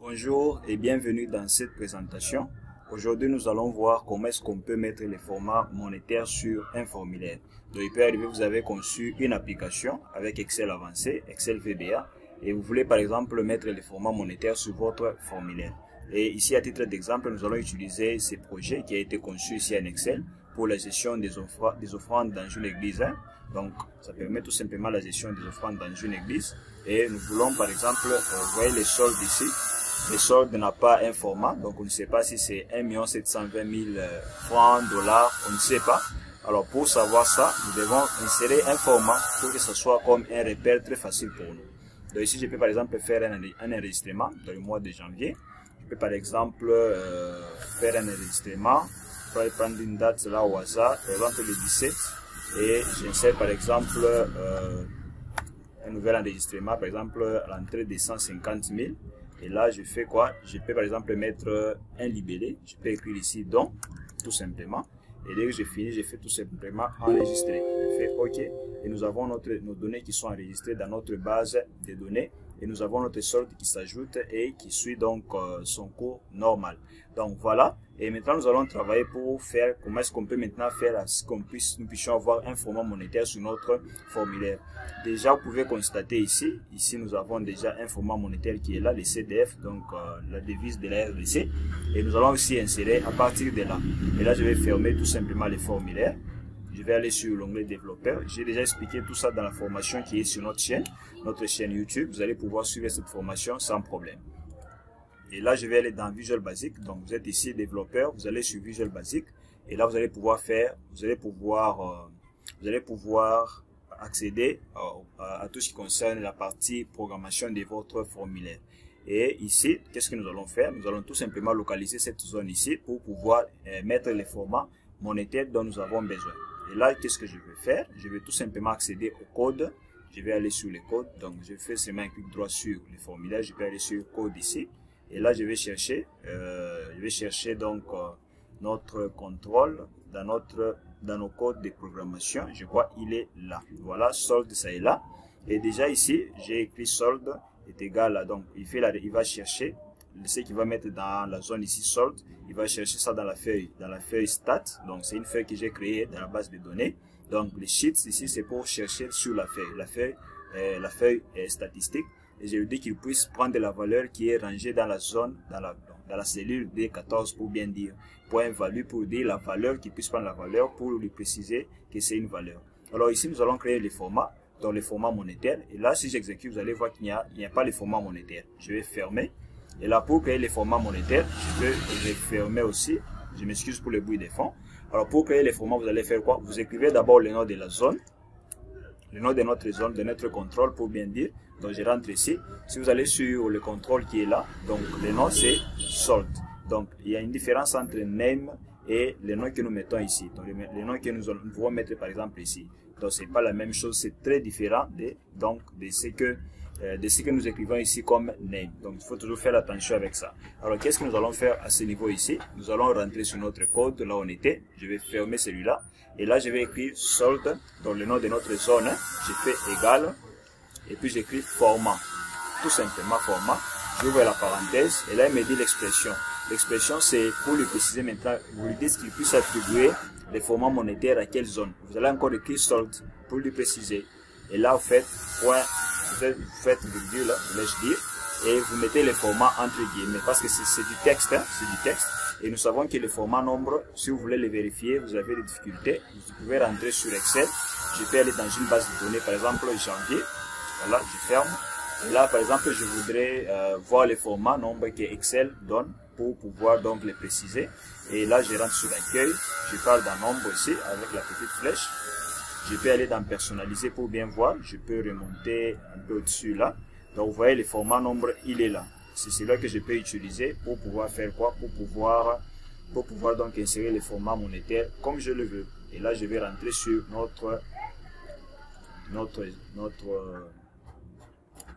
Bonjour et bienvenue dans cette présentation. Aujourd'hui, nous allons voir comment est-ce qu'on peut mettre les formats monétaires sur un formulaire. Donc, il peut arriver, vous avez conçu une application avec Excel avancé, Excel VBA, et vous voulez par exemple mettre les formats monétaires sur votre formulaire. Et ici, à titre d'exemple, nous allons utiliser ce projet qui a été conçu ici en Excel pour la gestion des offrandes dans une église. Donc, ça permet tout simplement la gestion des offrandes dans une église. Et nous voulons par exemple, vous voyez les soldes ici. Les soldes n'a pas un format, donc on ne sait pas si c'est 1 720 000 francs, dollars, on ne sait pas. Alors pour savoir ça, nous devons insérer un format pour que ce soit comme un repère très facile pour nous. Donc ici, je peux par exemple faire un enregistrement dans le mois de janvier. Je peux par exemple faire un enregistrement. Je peux prendre une date là au hasard, par exemple le 17, et j'insère par exemple un nouvel enregistrement, par exemple à l'entrée de 150 000. Et là, je fais quoi? Je peux par exemple mettre un libellé. Je peux écrire ici don, tout simplement. Et dès que j'ai fini, je fais tout simplement enregistrer. Je fais OK. Et nous avons nos données qui sont enregistrées dans notre base de données. Et nous avons notre solde qui s'ajoute et qui suit donc son cours normal. Donc voilà. Et maintenant, nous allons travailler pour faire comment est-ce qu'on peut maintenant faire à ce qu'on nous puissions avoir un format monétaire sur notre formulaire. Déjà, vous pouvez constater ici, nous avons déjà un format monétaire qui est là, le CDF, donc la devise de la RDC. Et nous allons aussi insérer à partir de là. Et là, je vais fermer tout simplement les formulaires. Je vais aller sur l'onglet développeur. J'ai déjà expliqué tout ça dans la formation qui est sur notre chaîne YouTube. Vous allez pouvoir suivre cette formation sans problème. Et là, je vais aller dans Visual Basic. Donc, vous êtes ici développeur. Vous allez sur Visual Basic. Et là, vous allez pouvoir accéder à tout ce qui concerne la partie programmation de votre formulaire. Et ici, qu'est-ce que nous allons faire? Nous allons tout simplement localiser cette zone ici pour pouvoir mettre les formats monétaires dont nous avons besoin. Et là, qu'est-ce que je vais faire? Je vais tout simplement accéder au code. Je vais aller sur les codes. Donc, je fais seulement un clic droit sur le formulaire. Je vais aller sur code ici. Et là, je vais chercher donc notre contrôle dans nos codes de programmation. Je crois il est là. Voilà, solde, ça est là. Et déjà ici, j'ai écrit solde est égal à, donc il va chercher ce qu'il va mettre dans la zone ici solde. Il va chercher ça dans la feuille stat. Donc c'est une feuille que j'ai créée dans la base de données. Donc les sheets ici, c'est pour chercher sur la feuille statistique. Et je lui dis qu'il puisse prendre la valeur qui est rangée dans la zone, dans la cellule D14 pour bien dire, point value pour dire la valeur, qu'il puisse prendre la valeur pour lui préciser que c'est une valeur. Alors ici, nous allons créer les formats, dans les formats monétaires. Et là, si j'exécute, vous allez voir qu'il n'y a pas les formats monétaires. Je vais fermer. Et là, pour créer les formats monétaires, je vais les fermer aussi. Je m'excuse pour le bruit des fonds. Alors, pour créer les formats, vous allez faire quoi? Vous écrivez d'abord le nom de la zone, le nom de notre zone, de notre contrôle pour bien dire. Donc je rentre ici. Si vous allez sur le contrôle qui est là, donc le nom c'est solde. Donc il y a une différence entre name et le nom que nous mettons ici. Donc le nom que nous pouvons mettre par exemple ici. Donc c'est pas la même chose, c'est très différent de ce que nous écrivons ici comme name. Donc il faut toujours faire attention avec ça. Alors qu'est-ce que nous allons faire à ce niveau ici? Nous allons rentrer sur notre code, là où on était. Je vais fermer celui-là. Et là je vais écrire solde, donc le nom de notre zone. Je fais égal. Et puis j'écris format, tout simplement format. J'ouvre la parenthèse et là il me dit l'expression. L'expression c'est pour lui préciser maintenant, vous lui dites qu'il puisse attribuer les formats monétaires à quelle zone. Vous allez encore écrire solde pour lui préciser. Et là vous faites point, vous faites virgule, laisse dire, et vous mettez les formats entre guillemets parce que c'est du texte, c'est du texte. Et nous savons que les formats nombre, si vous voulez les vérifier, vous avez des difficultés. Vous pouvez rentrer sur Excel. Je peux aller dans une base de données, par exemple janvier. Voilà, je ferme. Et là, par exemple, je voudrais voir les formats nombres que Excel donne pour pouvoir donc les préciser. Et là, je rentre sur l'accueil. Je parle d'un nombre ici avec la petite flèche. Je peux aller dans personnaliser pour bien voir. Je peux remonter un peu au-dessus là. Donc, vous voyez, le format nombre, il est là. C'est celui que je peux utiliser pour pouvoir faire quoi? Pour pouvoir donc insérer les formats monétaires comme je le veux. Et là, je vais rentrer sur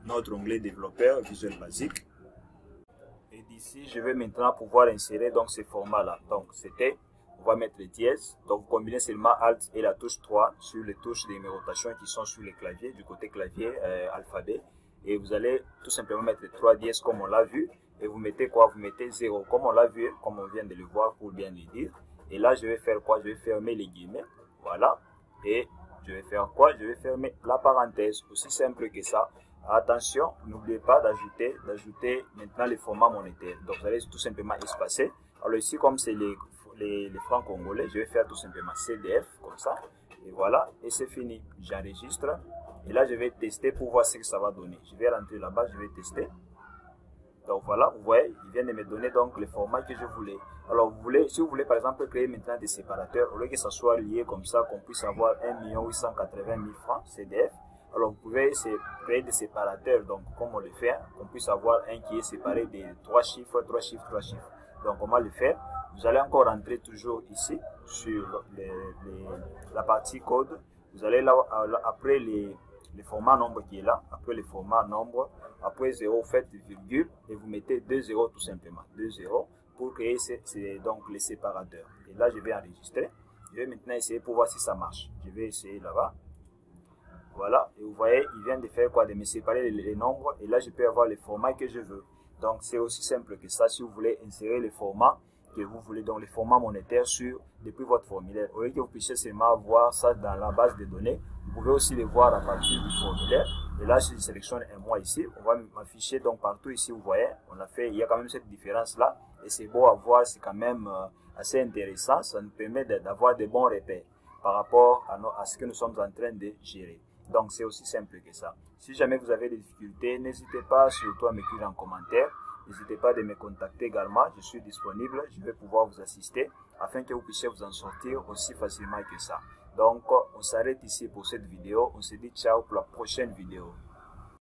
notre onglet développeur Visual Basic. Et d'ici, je vais maintenant pouvoir insérer donc ces formats-là. Donc, on va mettre les dièses. Donc, vous combinez seulement Alt et la touche 3 sur les touches de numérotation qui sont sur les claviers, du côté clavier alphabet. Et vous allez tout simplement mettre 3 dièses comme on l'a vu. et vous mettez quoi? Vous mettez 0, comme on l'a vu, comme on vient de le voir pour bien le dire. Et là, je vais faire quoi? Je vais fermer les guillemets, voilà, et je vais faire quoi? Je vais fermer la parenthèse, aussi simple que ça. Attention, n'oubliez pas d'ajouter maintenant les formats monétaires. Donc, vous allez tout simplement espacer. Alors ici, comme c'est les francs congolais, je vais faire tout simplement CDF, comme ça. Et voilà, et c'est fini. J'enregistre. Et là, je vais tester pour voir ce que ça va donner. Je vais rentrer là-bas, je vais tester. Donc voilà, vous voyez, il vient de me donner donc le format que je voulais. Alors, si vous voulez par exemple créer maintenant des séparateurs, au lieu que ça soit lié comme ça, qu'on puisse avoir 1 880 000 francs CDF, alors vous pouvez créer des séparateurs, donc comme on le fait, qu'on puisse avoir un qui est séparé de 3 chiffres, 3 chiffres, 3 chiffres. Donc comment le faire? Vous allez encore rentrer toujours ici sur la partie code. Vous allez là, après le format nombre qui est là, après le format nombre, après 0, vous faites virgule et vous mettez 2 zéros tout simplement. 2 zéros pour créer donc les séparateurs. Et là, je vais enregistrer. Je vais maintenant essayer pour voir si ça marche. Je vais essayer là-bas. Voilà, et vous voyez, il vient de faire quoi? De me séparer les nombres, et là je peux avoir le format que je veux. Donc c'est aussi simple que ça si vous voulez insérer le format que vous voulez, donc le format monétaire depuis votre formulaire. Au lieu que vous puissiez seulement voir ça dans la base de données, vous pouvez aussi le voir à partir du formulaire. Et là, si je sélectionne un mois ici, on va m'afficher donc partout ici, vous voyez, il y a quand même cette différence-là, et c'est beau à voir, c'est quand même assez intéressant, ça nous permet d'avoir de bons repères par rapport à ce que nous sommes en train de gérer. Donc, c'est aussi simple que ça. Si jamais vous avez des difficultés, n'hésitez pas surtout à m'écrire en commentaire. N'hésitez pas de me contacter également. Je suis disponible. Je vais pouvoir vous assister afin que vous puissiez vous en sortir aussi facilement que ça. Donc, on s'arrête ici pour cette vidéo. On se dit ciao pour la prochaine vidéo.